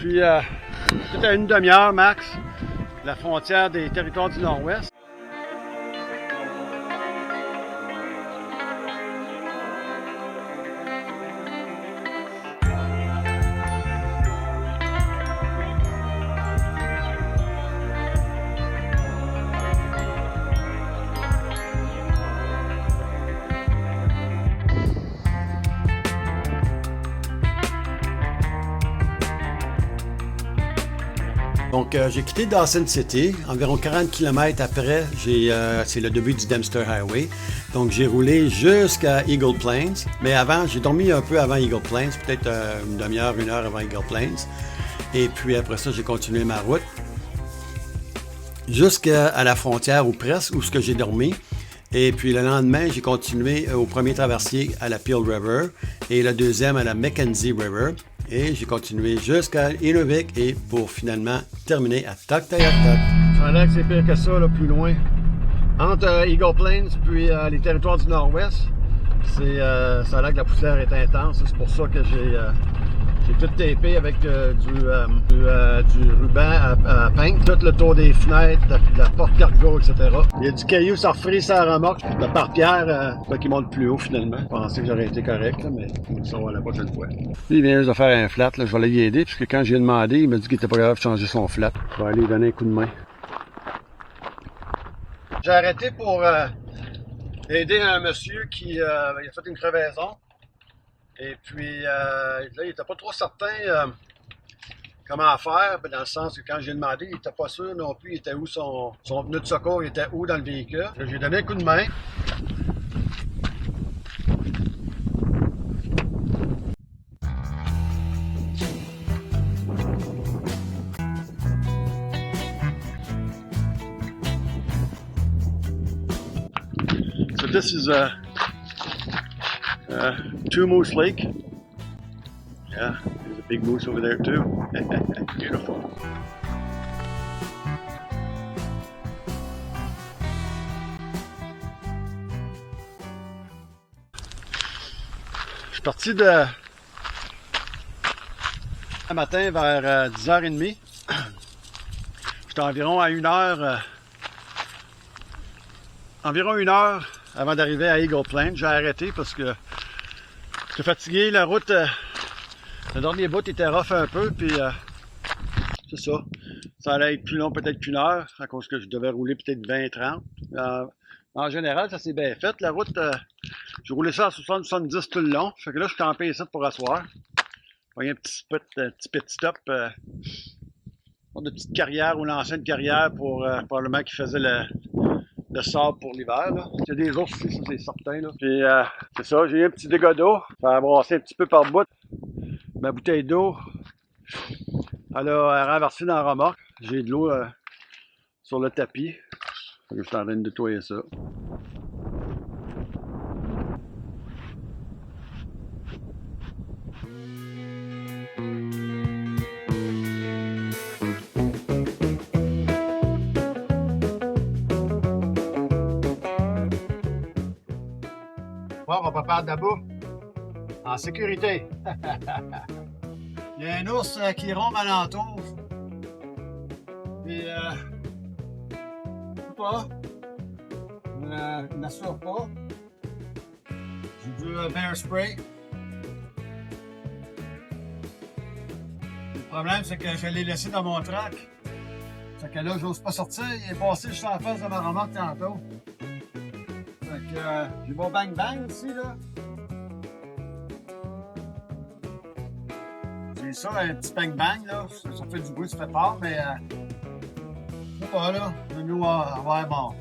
Puis, tout à une demi-heure max, la frontière des territoires du Nord-Ouest. Donc, j'ai quitté Dawson City, environ 40 km après, c'est le début du Dempster Highway. Donc, j'ai roulé jusqu'à Eagle Plains. Mais avant, j'ai dormi un peu avant Eagle Plains, peut-être une demi-heure, une heure avant Eagle Plains. Et puis après ça, j'ai continué ma route jusqu'à la frontière ou presque, où ce que j'ai dormi. Et puis le lendemain, j'ai continué au premier traversier à la Peel River et le deuxième à la Mackenzie River. Et j'ai continué jusqu'à Inuvik et pour finalement terminer à Tuktoyaktuk. Ça a l'air que c'est pire que ça, là, plus loin. Entre Eagle Plains puis les territoires du Nord-Ouest, ça a l'air que la poussière est intense. C'est pour ça que j'ai tout tapé avec du ruban à peindre, tout le tour des fenêtres, de la porte cargo, etc. Il y a du caillou, ça refrise sa remorque. Le pare-pierre, qui monte plus haut finalement. Je pensais que j'aurais été correct, là, mais on va le savoir la prochaine fois. Lui, il vient juste de faire un flat, là. Je vais aller y aider, puisque quand j'ai demandé, il m'a dit qu'il était pas capable de changer son flat. Je vais aller lui donner un coup de main. J'ai arrêté pour aider un monsieur qui a fait une crevaison. Et puis, là, il n'était pas trop certain comment faire, dans le sens que quand j'ai demandé, il n'était pas sûr non plus, il était où son pneu de secours, il était où dans le véhicule. J'ai donné un coup de main. So this is Two Moose Lake. Yeah, there's a big moose over there too. Beautiful. Je suis parti ce matin vers 10h30. J'étais environ à environ une heure avant d'arriver à Eagle Plains. J'ai arrêté parce que j'étais fatigué. La route, le dernier bout était rough un peu, puis c'est ça. Ça allait être plus long, peut-être qu'une heure, à cause que je devais rouler peut-être 20-30. En général, ça s'est bien fait. La route, j'ai roulé ça à 60-70 tout le long. Fait que là, je suis campé ici pour asseoir. Il y a un petit pit stop, de petite carrière ou l'ancienne carrière pour probablement qui faisait le sable pour l'hiver. Il y a des ours ici, ça c'est certain. Là. Puis c'est ça, j'ai eu un petit dégât d'eau. Ça a brassé un petit peu par bout. Ma bouteille d'eau, elle a renversé dans la remorque. J'ai de l'eau sur le tapis. Je suis en train de nettoyer ça. Bon, on va prendre là-bas. En sécurité. Il y a un ours qui ronde alentour. Puis, je sais pas. Il n'assure pas. J'ai vu un bear spray. Le problème, c'est que je l'ai laissé dans mon track. Fait que là, j'ose pas sortir. Il est passé juste en face de ma remorque tantôt. Fait que j'ai mon bang-bang ici, là. J'ai ça, un petit bang-bang, là. Ça fait du bruit, ça fait fort, mais je sais pas, là. Nous, on va être mort.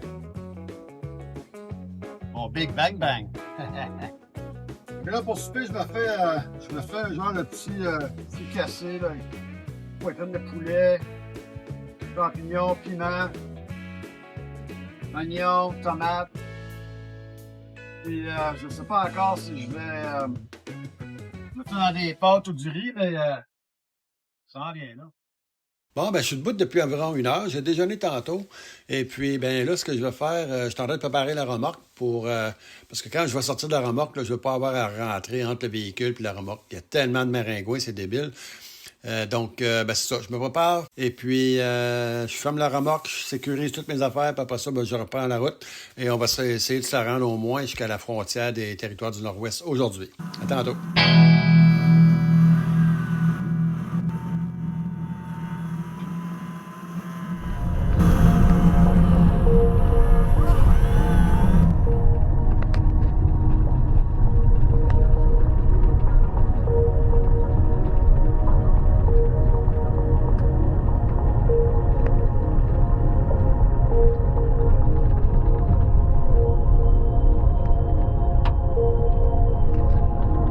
Mon big bang-bang. Et là, pour souper, je me fais un genre de petit cassé, là. Poitrine de poulet, champignons, piment, oignons, tomates. Puis je sais pas encore si je vais me faire dans des pâtes ou du riz, mais ça en vient là. Bon, ben, je suis debout depuis environ une heure. J'ai déjeuné tantôt. Et puis, ben là, ce que je vais faire, je suis en train de préparer la remorque pour... parce que quand je vais sortir de la remorque, là, je ne veux pas avoir à rentrer entre le véhicule et la remorque. Il y a tellement de maringouins, c'est débile. Ben, c'est ça, je me prépare et puis je ferme la remorque, je sécurise toutes mes affaires, puis après ça, ben, je reprends la route et on va essayer de se rendre au moins jusqu'à la frontière des territoires du Nord-Ouest aujourd'hui. À tantôt.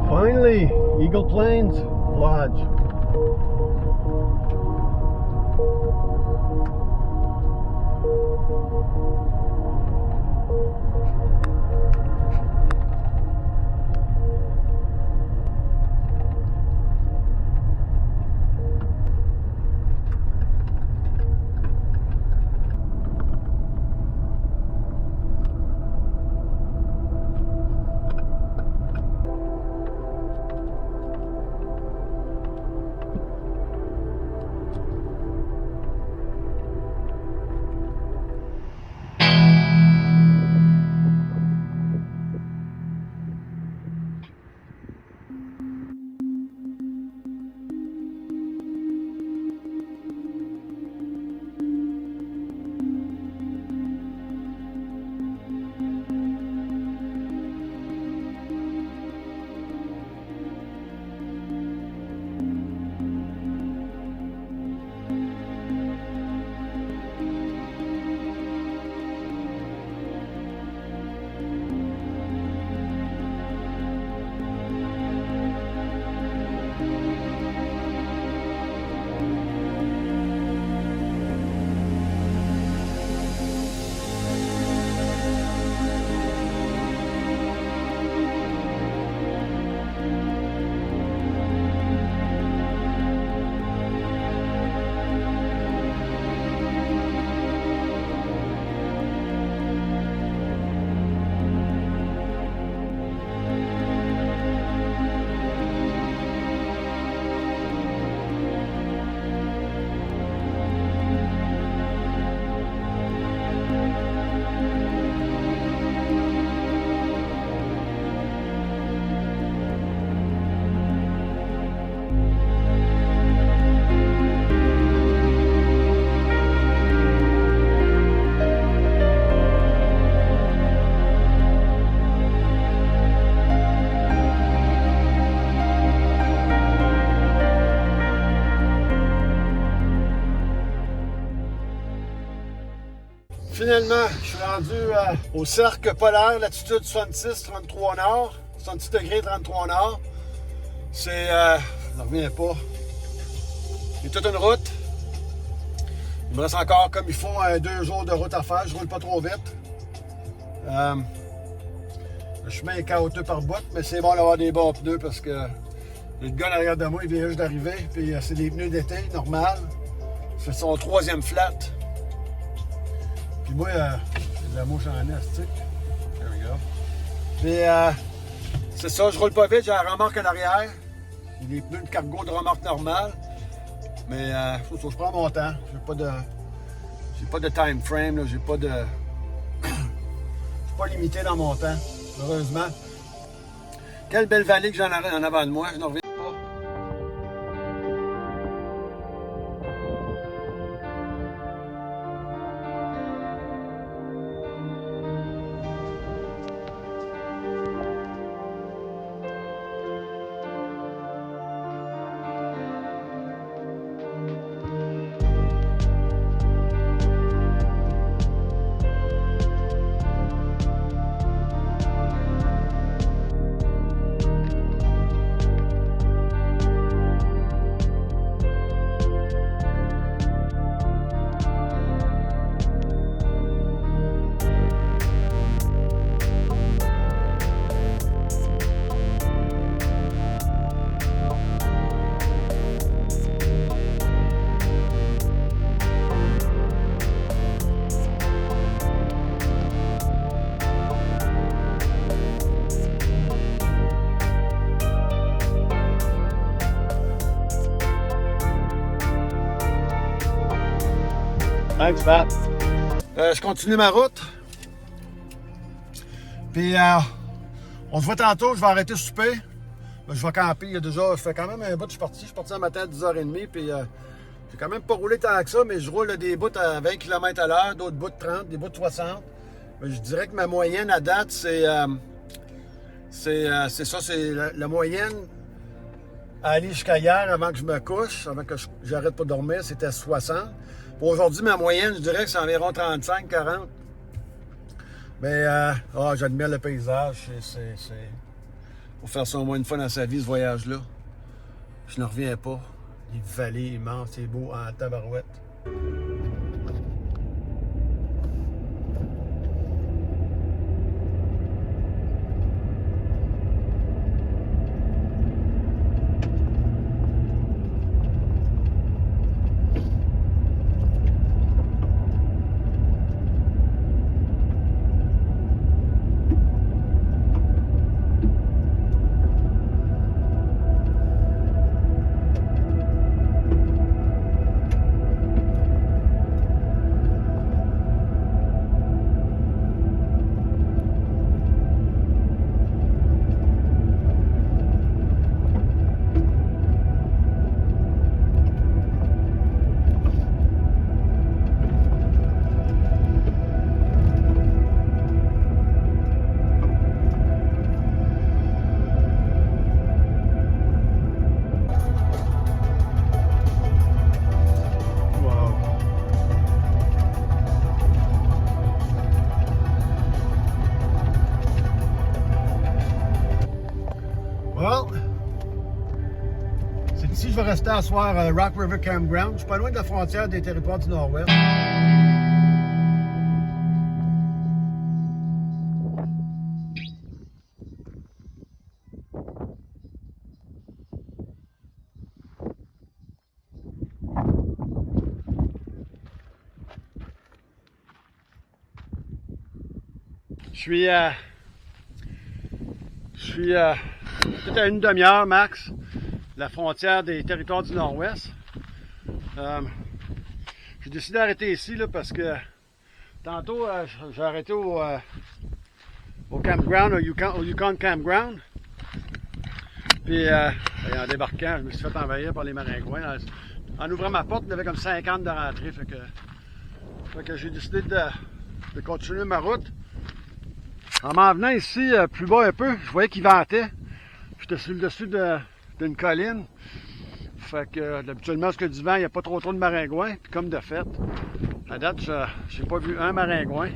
Finally, Eagle Plains Lodge. Finalement, je suis rendu au cercle polaire, latitude 66-33 nord, 66 degrés 33 nord. C'est... je ne reviens pas. C'est toute une route. Il me reste encore, comme il faut, 2 jours de route à faire. Je roule pas trop vite. Le chemin est chaotique par bout, mais c'est bon d'avoir des bons pneus parce que le gars derrière de moi, il vient juste d'arriver. Puis c'est des pneus d'été, normal. C'est son 3e flat. Puis moi, j'ai de la mouche en astique. There we go. Puis c'est ça, je roule pas vite, j'ai la remorque en arrière. J'ai des pneus de cargo de remorque normale. Mais faut que je prends mon temps. J'ai pas de time frame, là. J'ai pas de. Je suis pas limité dans mon temps, heureusement. Quelle belle vallée que j'en ai en avant de moi, je n'en reviens pas. Thanks, Pat. Je continue ma route. Puis, on se voit tantôt. Je vais arrêter de souper. Je vais camper. Il y a déjà, je fais quand même un bout. Je suis parti un matin à 10h30. Puis, j'ai quand même pas roulé tant que ça, mais je roule des bouts à 20 km à l'heure, d'autres bouts de 30, des bouts de 60. Mais je dirais que ma moyenne à date, c'est ça, c'est la moyenne à aller jusqu'à hier avant que je me couche, avant que j'arrête pas de dormir, c'était 60. Pour aujourd'hui, ma moyenne, je dirais que c'est environ 35-40. Mais j'admire le paysage. Faut faire ça au moins une fois dans sa vie, ce voyage-là. Je ne reviens pas. Les vallées immenses, c'est beau en tabarouette. Well, c'est ici que je vais rester à soir à Rock River Campground. Je suis pas loin de la frontière des territoires du Nord-Ouest. Je suis peut-être à une demi-heure max de la frontière des territoires du Nord-Ouest. J'ai décidé d'arrêter ici là, parce que tantôt j'ai arrêté au campground, au Yukon Campground. Puis en débarquant, je me suis fait envahir par les maringouins. En ouvrant ma porte, il y avait comme 50 de rentrée. Fait que j'ai décidé de continuer ma route. En m'en venant ici, plus bas un peu, je voyais qu'il ventait. J'étais sur le dessus d'une colline. Fait que habituellement, ce que du vent, il n'y a pas trop de maringouins. Puis comme de fait, à date, j'ai pas vu un maringouin.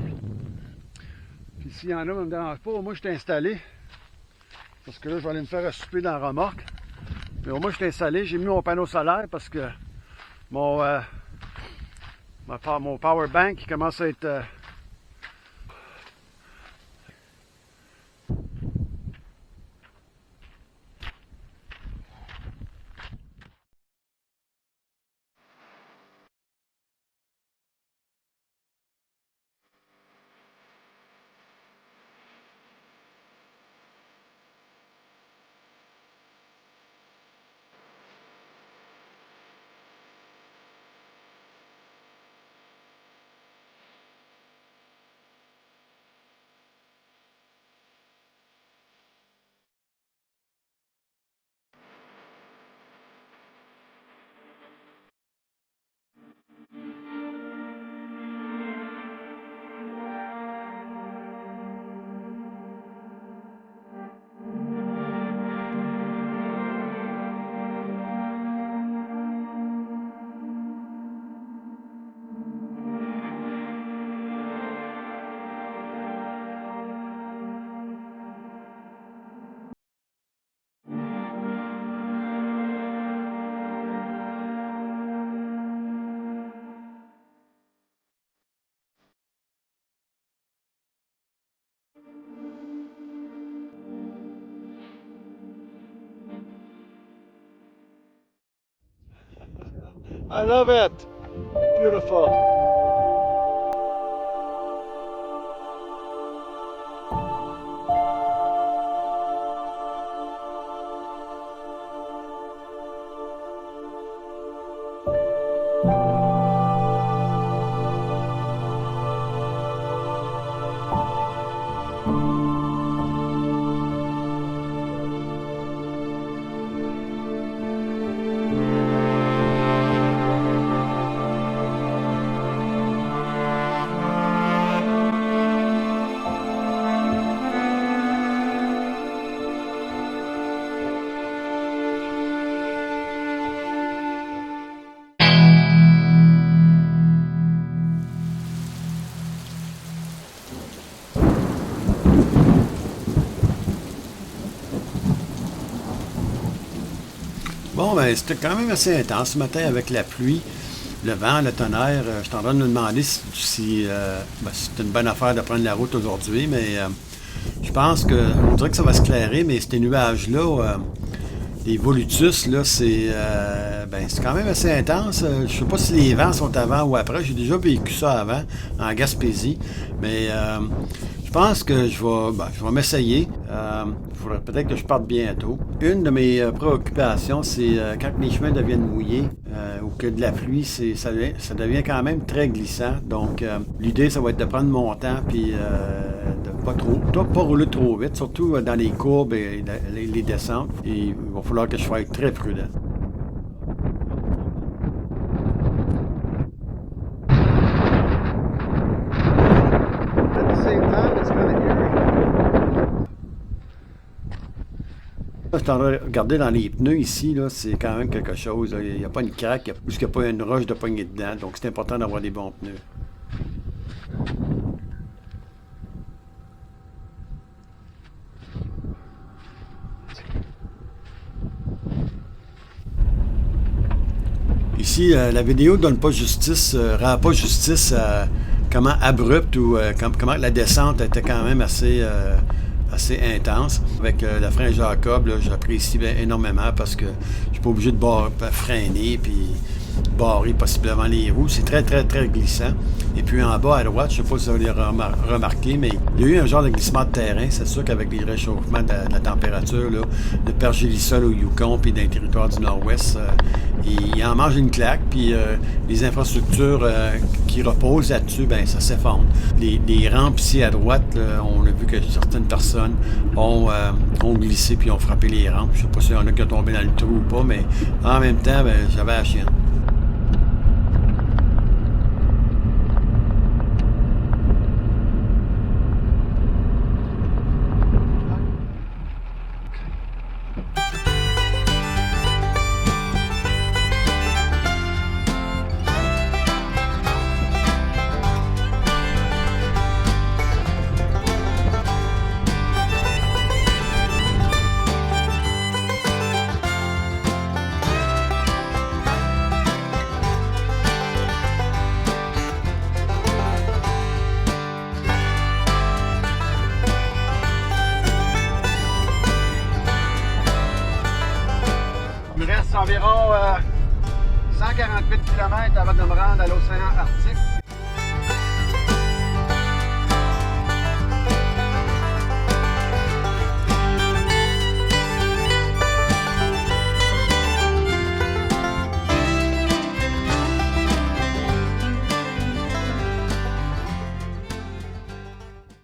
Puis s'il y en a, ça ne me dérange pas. Au moins, je suis installé. Parce que là, je vais aller me faire souper dans la remorque. Mais au moins, je suis installé. J'ai mis mon panneau solaire parce que mon power bank il commence à être... I love it! Beautiful! Bon, ben, c'était quand même assez intense ce matin avec la pluie, le vent, le tonnerre. Je suis en train de me demander si ben, c'est une bonne affaire de prendre la route aujourd'hui, mais je pense on dirait que ça va se clairer, mais ces nuages-là, les volutus, là, c'est quand même assez intense. Je sais pas si les vents sont avant ou après. J'ai déjà vécu ça avant, en Gaspésie. Mais je pense que je vais m'essayer. Il faudrait peut-être que je parte bientôt. Une de mes préoccupations, c'est quand les chemins deviennent mouillés ou que de la pluie, ça devient quand même très glissant. Donc, l'idée, ça va être de prendre mon temps puis de pas rouler trop vite, surtout dans les courbes et les descentes. Et il va falloir que je sois très prudent. Je suis en train de regarder dans les pneus ici, là, c'est quand même quelque chose. Là. Il n'y a pas une craque, il n'y a pas une roche de poignée dedans. Donc c'est important d'avoir des bons pneus. Ici, la vidéo donne pas justice, rend pas justice à comment abrupte ou comment la descente était quand même assez intense. Avec le frein Jacob, j'apprécie énormément parce que je suis pas obligé de freiner puis barrer possiblement les roues. C'est très, très, très glissant. Et puis en bas à droite, je ne sais pas si vous avez remarqué, mais il y a eu un genre de glissement de terrain. C'est sûr qu'avec les réchauffements de la température, là, de pergélisol au Yukon puis dans les territoires du Nord-Ouest, il en mange une claque. Puis les infrastructures qui reposent là-dessus, ben ça s'effondre. Les rampes ici à droite, là, on a vu que certaines personnes ont glissé puis ont frappé les rampes. Je ne sais pas s'il y en a qui ont tombé dans le trou ou pas, mais en même temps, ben, j'avais la chienne. Il reste environ 148 km avant de me rendre à l'océan Arctique.